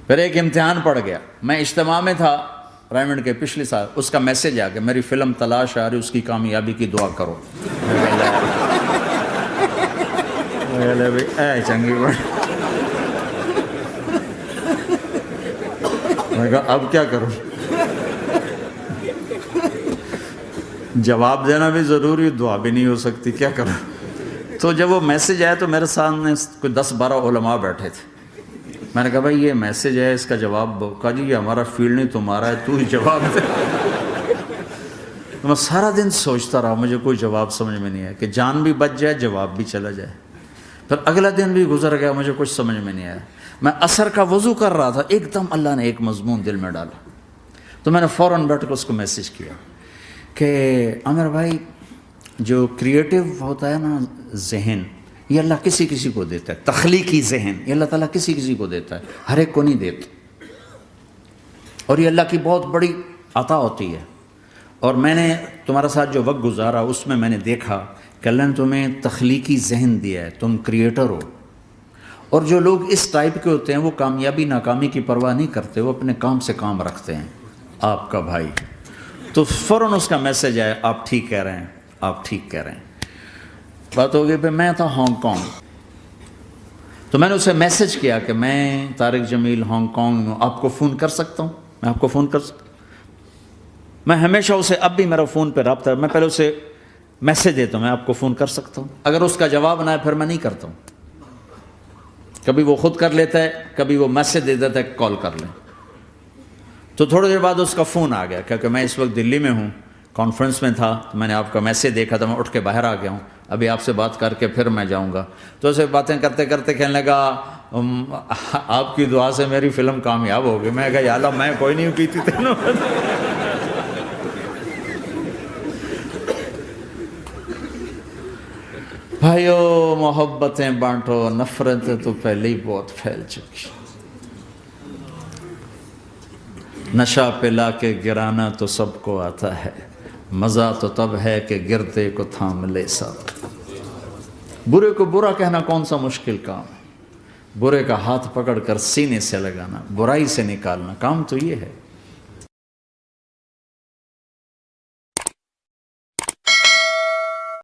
پھر ایک امتحان پڑ گیا، میں اجتماع میں تھا رائمنڈ کے پچھلے سال، اس کا میسج آ گیا میری فلم تلاش آ رہی، اس کی کامیابی کی دعا کرو۔ اے چنگی بڑی، میں کہا اب کیا کروں، جواب دینا بھی ضروری، دعا بھی نہیں ہو سکتی، کیا کروں۔ تو جب وہ میسج آیا تو میرے سامنے کوئی 10-12 علماء بیٹھے تھے، میں نے کہا بھائی یہ میسج ہے، اس کا جواب دو۔ کہا جی یہ ہمارا فیلڈ نہیں تمہارا ہے، تو ہی جواب دے۔ تو میں سارا دن سوچتا رہا، مجھے کوئی جواب سمجھ میں نہیں آیا کہ جان بھی بچ جائے، جواب بھی چلا جائے۔ پھر اگلا دن بھی گزر گیا، مجھے کچھ سمجھ میں نہیں آیا۔ میں عصر کا وضو کر رہا تھا، ایک دم اللہ نے ایک مضمون دل میں ڈالا، تو میں نے فوراً بیٹھ کے اس کو میسج کیا کہ عامر بھائی جو کریٹو ہوتا ہے نا ذہن، یہ اللہ کسی کسی کو دیتا ہے، تخلیقی ذہن یہ اللہ تعالیٰ کسی کسی کو دیتا ہے، ہر ایک کو نہیں دیتا، اور یہ اللہ کی بہت بڑی عطا ہوتی ہے۔ اور میں نے تمہارے ساتھ جو وقت گزارا اس میں نے دیکھا کہ اللہ نے تمہیں تخلیقی ذہن دیا ہے، تم کریٹر ہو۔ اور جو لوگ اس ٹائپ کے ہوتے ہیں وہ کامیابی ناکامی کی پرواہ نہیں کرتے، وہ اپنے کام سے کام رکھتے ہیں۔ آپ کا بھائی تو فوراً اس کا میسج آیا، آپ ٹھیک کہہ رہے ہیں، آپ ٹھیک کہہ رہے ہیں۔ بات ہو گئی پہ میں تھا ہانگ کانگ، تو میں نے اسے میسج کیا کہ میں طارق جمیل ہانگ کانگ میں آپ کو فون کر سکتا ہوں، میں آپ کو فون کر سکتا ہوں۔ میں ہمیشہ اسے، اب بھی میرا فون پہ رابطہ ہے، میں پہلے اسے میسج دیتا ہوں میں آپ کو فون کر سکتا ہوں، اگر اس کا جواب نہ ہے پھر میں نہیں کرتا ہوں۔ کبھی وہ خود کر لیتا ہے، کبھی وہ میسج دے دیتا ہے کال کر لیں۔ تو تھوڑی دیر بعد اس کا فون آ گیا، کیونکہ میں اس وقت دلی میں ہوں، کانفرنس میں تھا، تو میں نے آپ کا میسج دیکھا تھا، میں اٹھ کے باہر آ گیا ہوں، ابھی آپ سے بات کر کے پھر میں جاؤں گا۔ تو اسے باتیں کرتے کرتے کہنے لگا آپ کی دعا سے میری فلم کامیاب ہو گئی۔ میں کہا یا اللہ میں کوئی نہیں کی تھی تینوں۔ بھائیو محبتیں بانٹو، نفرتیں تو پہلے ہی بہت پھیل چکی۔ نشہ پلا کے گرانا تو سب کو آتا ہے، مزہ تو تب ہے کہ گرتے کو تھام لے ساتھ۔ برے کو برا کہنا کون سا مشکل کام ہے، برے کا ہاتھ پکڑ کر سینے سے لگانا، برائی سے نکالنا، کام تو یہ ہے۔